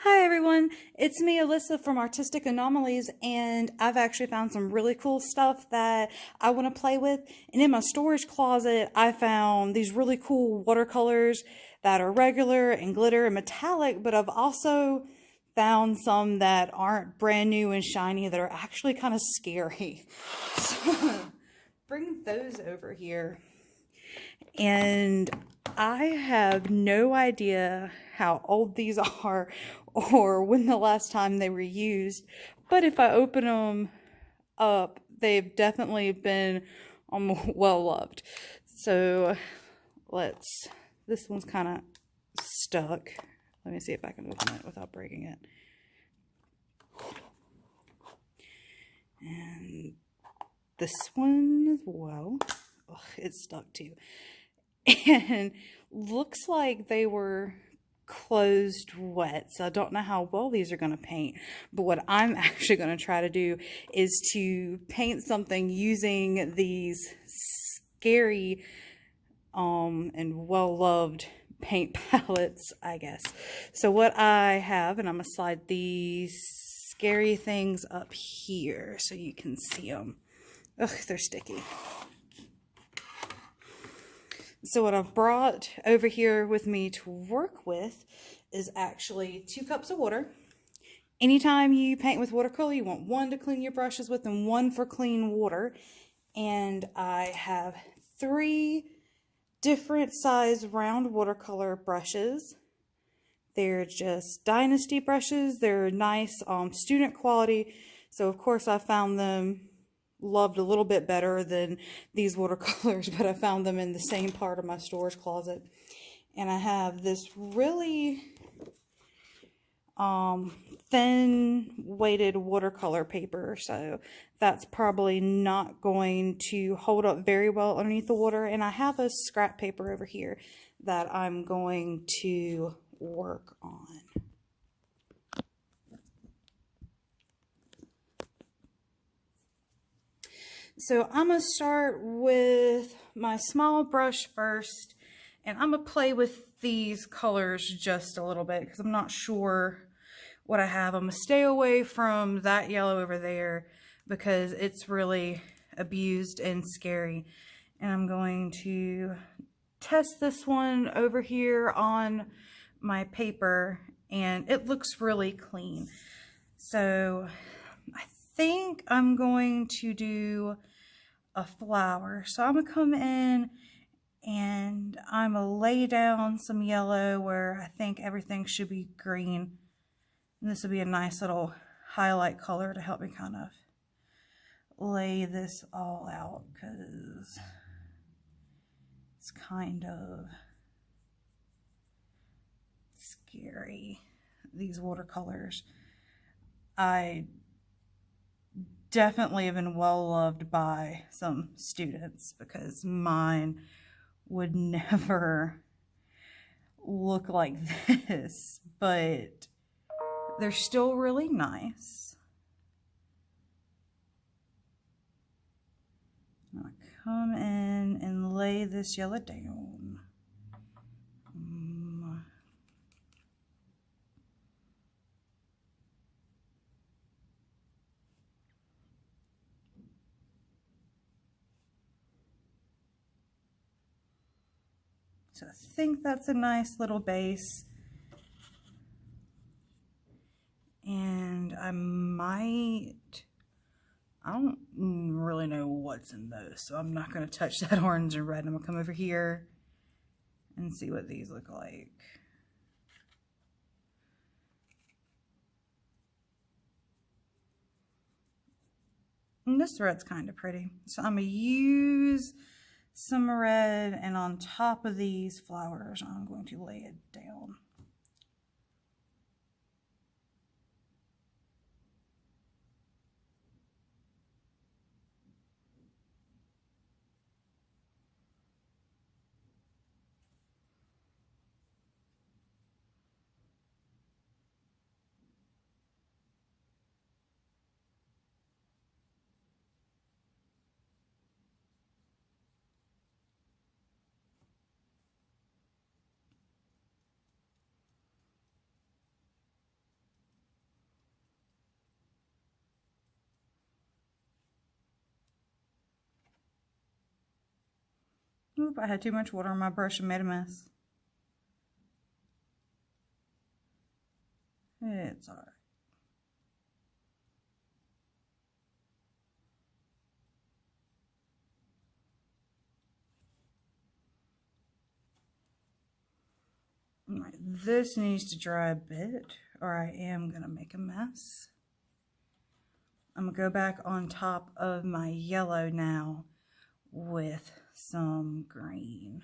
Hi everyone, it's me Alyssa from Artistic Anomalies, and I've actually found some really cool stuff that I want to play with. And in my storage closet, I found these really cool watercolors that are regular and glitter and metallic, but I've also found some that aren't brand new and shiny that are actually kind of scary. So bring those over here. And I have no idea how old these are or when the last time they were used, but if I open them up, they've definitely been well loved. So this one's kind of stuck. Let me see if I can open it without breaking it. And this one as well. Ugh, it's stuck too. And looks like they were closed wet, so I don't know how well these are going to paint, but what I'm actually going to try to do is to paint something using these scary and well-loved paint palettes, I guess. So what I have, and I'm going to slide these scary things up here so you can see them. Ugh, they're sticky. So what I've brought over here with me to work with is actually 2 cups of water. Anytime you paint with watercolor, you want one to clean your brushes with and one for clean water. And I have 3 different size round watercolor brushes. They're just Dynasty brushes. They're nice student quality. So of course I found them loved a little bit better than these watercolors, but I found them in the same part of my storage closet. And I have this really thin weighted watercolor paper, so that's probably not going to hold up very well underneath the water. And I have a scrap paper over here that I'm going to work on. So I'm going to start with my small brush first, and I'm going to play with these colors just a little bit because I'm not sure what I have. I'm going to stay away from that yellow over there because it's really abused and scary. And I'm going to test this one over here on my paper, and it looks really clean. So I think I'm going to do a flower. So I'm going to come in and I'm going to lay down some yellow where I think everything should be green. And this will be a nice little highlight color to help me kind of lay this all out because it's kind of scary, these watercolors. I definitely have been well loved by some students because mine would never look like this, but they're still really nice. I'm gonna come in and lay this yellow down. So I think that's a nice little base. And I don't really know what's in those, so I'm not going to touch that orange and red. I'm going to come over here and see what these look like. And this red's kind of pretty. So I'm going to use some red, and on top of these flowers, I'm going to lay it down. Oop, I had too much water on my brush and made a mess. It's alright. Alright, this needs to dry a bit, or I am going to make a mess. I'm going to go back on top of my yellow now with some green.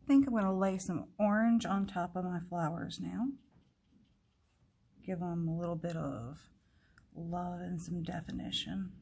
I think I'm going to lay some orange on top of my flowers now. Give them a little bit of love and some definition.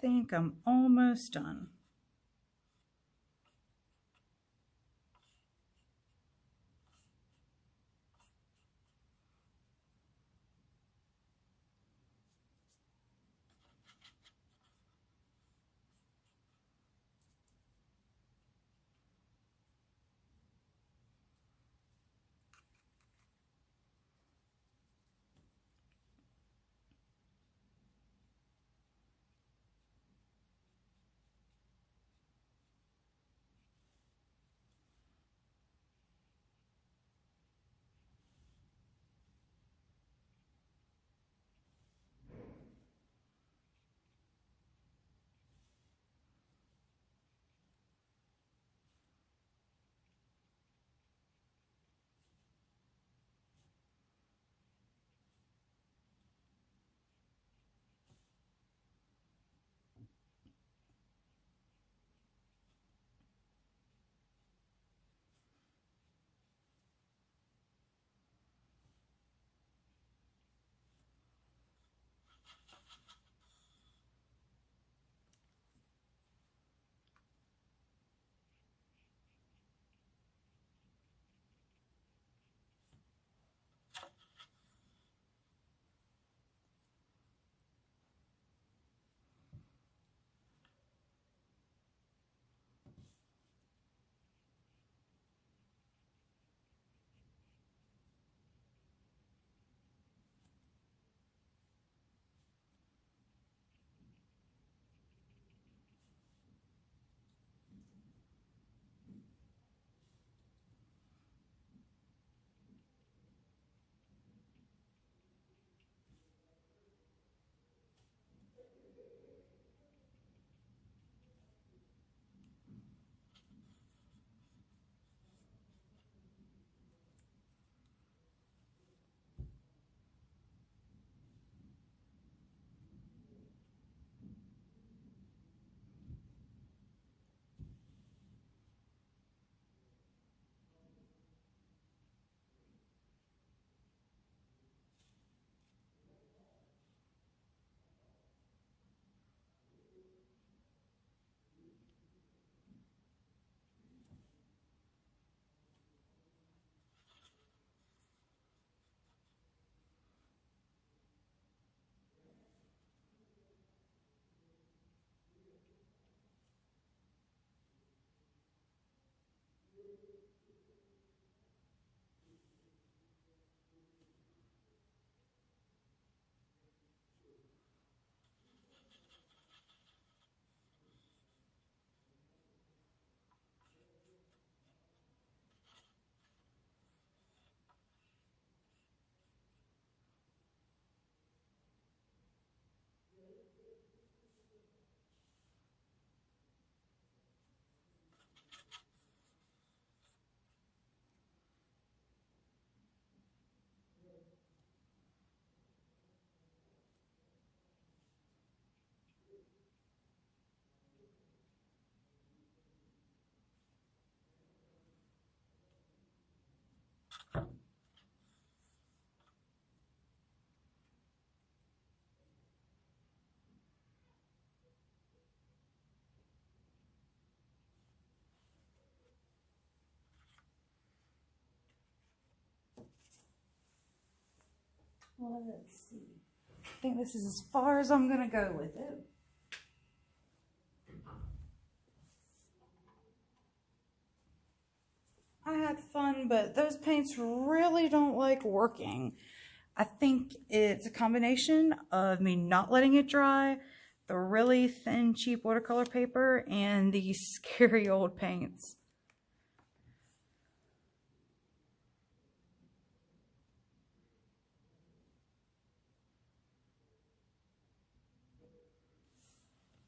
think I'm almost done. Let's see. I think this is as far as I'm gonna go with it. I had fun, but those paints really don't like working. I think it's a combination of me not letting it dry, the really thin, cheap watercolor paper, and these scary old paints.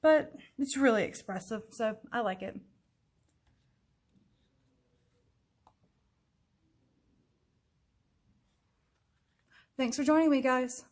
But it's really expressive, so I like it. Thanks for joining me, guys.